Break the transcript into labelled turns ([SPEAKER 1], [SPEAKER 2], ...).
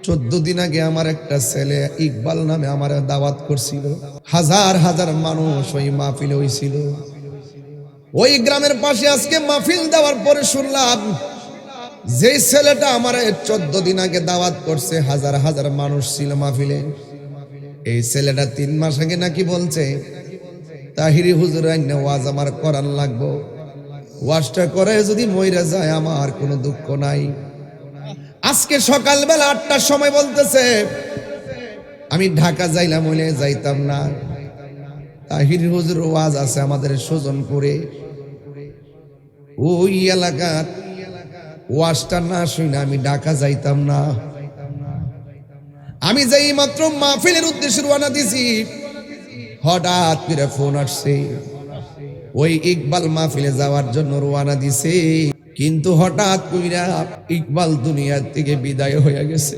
[SPEAKER 1] 14 দিন আগে আমার একটা ছেলে ইকবাল নামে আমার দাওয়াত করছিল, হাজার হাজার মানুষ ওই মাহফিলে হইছিল। ওই গ্রামের পাশে আজকে মাহফিল দেওয়ার পরে শুনলাম যে ছেলেটা আমার 14 দিন আগে দাওয়াত করছে, হাজার হাজার মানুষ ছিল মাহফিলে, এই ছেলেটা 3 মাস আগে নাকি বলছে তাহিরি হুজুর আইনে ওয়াজ আমার করার লাগবো, ওয়াজটা করে যদি মইরা যায় আমার কোনো দুঃখ নাই। আজকে সকালবেলা 8টার সময় বলতেছে আমি ঢাকা যাইলাম, হইলে যাইতাম না, তাহির হুজুর ওয়াজ আছে আমাদের সুজনপুরে, ওই এলাকার ওয়াজটা না শুনে আমি ঢাকা যাইতাম না। আমি যেই মাত্র মাহফিলের উদ্দেশ্যে রওনা দিছি, হঠাৎ করে ফোন আসছে, ওই ইকবাল মাহফিলে যাওয়ার জন্য রওনা দিছে, কিন্তু হঠাৎ কইরা ইকবাল দুনিয়া থেকে বিদায় হয়ে গেছে।